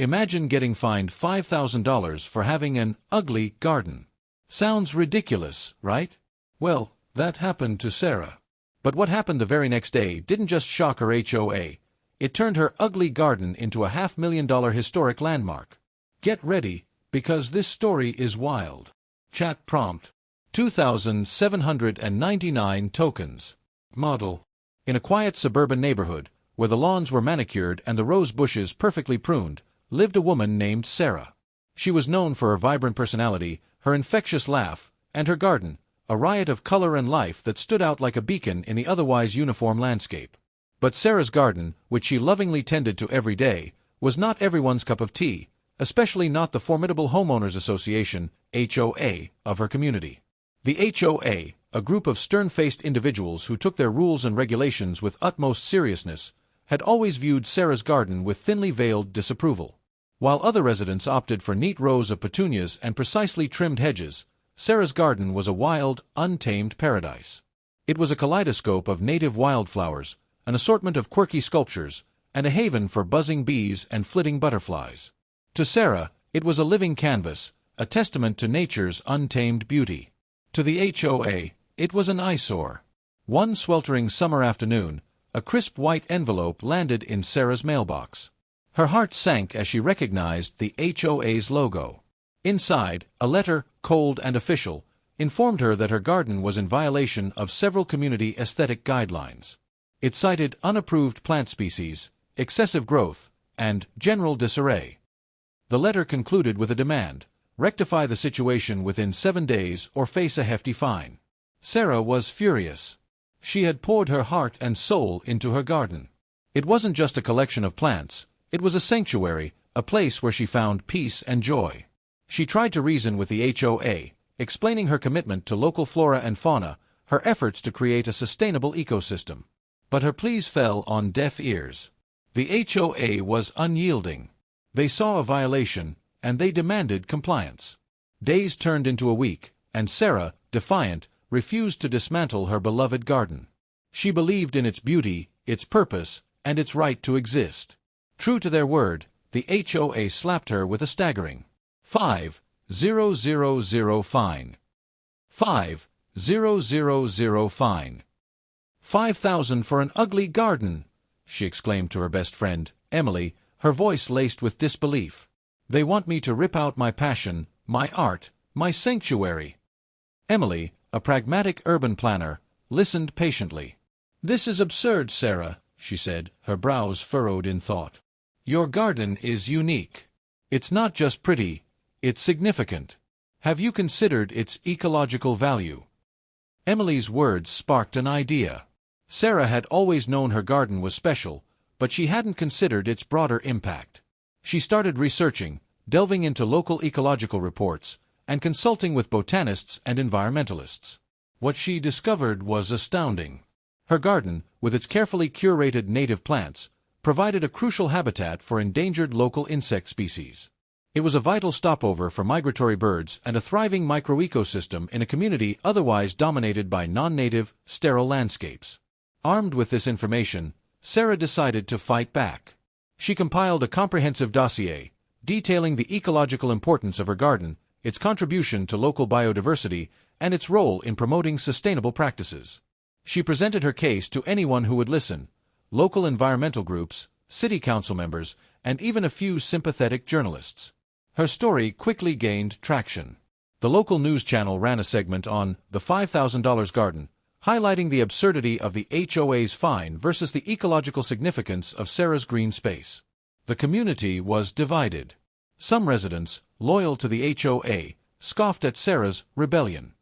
Imagine getting fined $5,000 for having an ugly garden. Sounds ridiculous, right? Well, that happened to Sarah. But what happened the very next day didn't just shock her HOA. It turned her ugly garden into a $500,000 historic landmark. Get ready, because this story is wild. Chat prompt: 2,799 tokens. Model: in a quiet suburban neighborhood, where the lawns were manicured and the rose bushes perfectly pruned, lived a woman named Sarah. She was known for her vibrant personality, her infectious laugh, and her garden, a riot of color and life that stood out like a beacon in the otherwise uniform landscape. But Sarah's garden, which she lovingly tended to every day, was not everyone's cup of tea, especially not the formidable Homeowners Association, HOA, of her community. The HOA, a group of stern-faced individuals who took their rules and regulations with utmost seriousness, had always viewed Sarah's garden with thinly veiled disapproval. While other residents opted for neat rows of petunias and precisely trimmed hedges, Sarah's garden was a wild, untamed paradise. It was a kaleidoscope of native wildflowers, an assortment of quirky sculptures, and a haven for buzzing bees and flitting butterflies. To Sarah, it was a living canvas, a testament to nature's untamed beauty. To the HOA, it was an eyesore. One sweltering summer afternoon, a crisp white envelope landed in Sarah's mailbox. Her heart sank as she recognized the HOA's logo. Inside, a letter, cold and official, informed her that her garden was in violation of several community aesthetic guidelines. It cited unapproved plant species, excessive growth, and general disarray. The letter concluded with a demand: rectify the situation within 7 days or face a hefty fine. Sarah was furious. She had poured her heart and soul into her garden. It wasn't just a collection of plants, it was a sanctuary, a place where she found peace and joy. She tried to reason with the HOA, explaining her commitment to local flora and fauna, her efforts to create a sustainable ecosystem. But her pleas fell on deaf ears. The HOA was unyielding. They saw a violation, and they demanded compliance. Days turned into a week, and Sarah, defiant, refused to dismantle her beloved garden. She believed in its beauty, its purpose, and its right to exist. True to their word, the HOA slapped her with a staggering $5,000 fine. $5,000 fine. $5,000 for an ugly garden, she exclaimed to her best friend, Emily, her voice laced with disbelief. They want me to rip out my passion, my art, my sanctuary. Emily, a pragmatic urban planner, listened patiently. This is absurd, Sarah, she said, her brows furrowed in thought. Your garden is unique. It's not just pretty, it's significant. Have you considered its ecological value? Emily's words sparked an idea. Sarah had always known her garden was special, but she hadn't considered its broader impact. She started researching, delving into local ecological reports, and consulting with botanists and environmentalists. What she discovered was astounding. Her garden, with its carefully curated native plants, provided a crucial habitat for endangered local insect species. It was a vital stopover for migratory birds and a thriving microecosystem in a community otherwise dominated by non-native, sterile landscapes. Armed with this information, Sarah decided to fight back. She compiled a comprehensive dossier, detailing the ecological importance of her garden, its contribution to local biodiversity, and its role in promoting sustainable practices. She presented her case to anyone who would listen: local environmental groups, city council members, and even a few sympathetic journalists. Her story quickly gained traction. The local news channel ran a segment on the $5,000 garden, highlighting the absurdity of the HOA's fine versus the ecological significance of Sarah's green space. The community was divided. Some residents, loyal to the HOA, scoffed at Sarah's rebellion.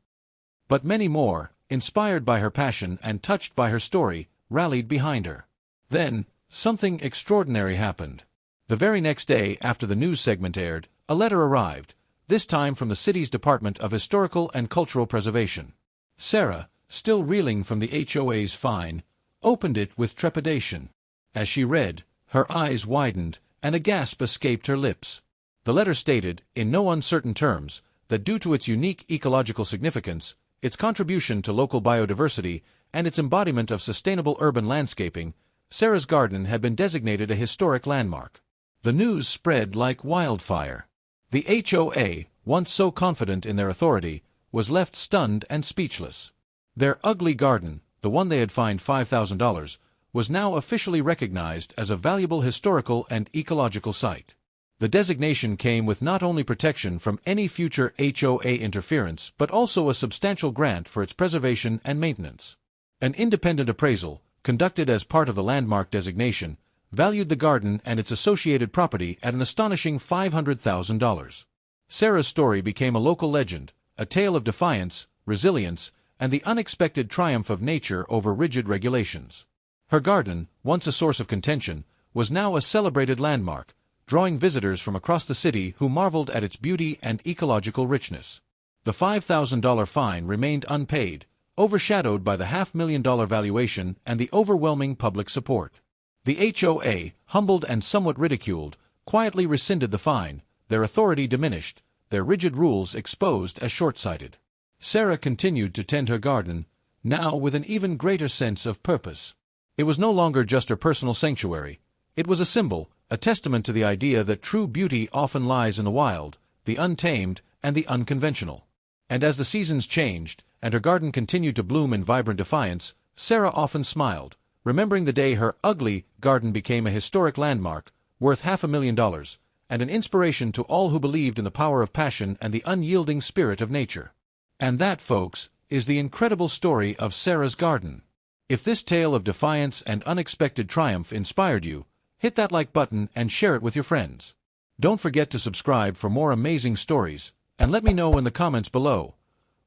But many more, inspired by her passion and touched by her story, rallied behind her. Then, something extraordinary happened. The very next day after the news segment aired, a letter arrived, this time from the city's Department of Historical and Cultural Preservation. Sarah, still reeling from the HOA's fine, opened it with trepidation. As she read, her eyes widened, and a gasp escaped her lips. The letter stated, in no uncertain terms, that due to its unique ecological significance, its contribution to local biodiversity, and its embodiment of sustainable urban landscaping, Sarah's garden had been designated a historic landmark. The news spread like wildfire. The HOA, once so confident in their authority, was left stunned and speechless. Their ugly garden, the one they had fined $5,000, was now officially recognized as a valuable historical and ecological site. The designation came with not only protection from any future HOA interference but also a substantial grant for its preservation and maintenance. An independent appraisal, conducted as part of the landmark designation, valued the garden and its associated property at an astonishing $500,000. Sarah's story became a local legend, a tale of defiance, resilience, and the unexpected triumph of nature over rigid regulations. Her garden, once a source of contention, was now a celebrated landmark, drawing visitors from across the city who marveled at its beauty and ecological richness. The $5,000 fine remained unpaid, overshadowed by the $500,000 valuation and the overwhelming public support. The HOA, humbled and somewhat ridiculed, quietly rescinded the fine, their authority diminished, their rigid rules exposed as short-sighted. Sarah continued to tend her garden, now with an even greater sense of purpose. It was no longer just her personal sanctuary. It was a symbol, a testament to the idea that true beauty often lies in the wild, the untamed, and the unconventional. And as the seasons changed, and her garden continued to bloom in vibrant defiance, Sarah often smiled, remembering the day her ugly garden became a historic landmark, worth $500,000, and an inspiration to all who believed in the power of passion and the unyielding spirit of nature. And that, folks, is the incredible story of Sarah's garden. If this tale of defiance and unexpected triumph inspired you, hit that like button and share it with your friends. Don't forget to subscribe for more amazing stories, and let me know in the comments below,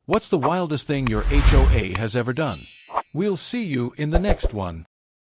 what's the wildest thing your HOA has ever done? We'll see you in the next one.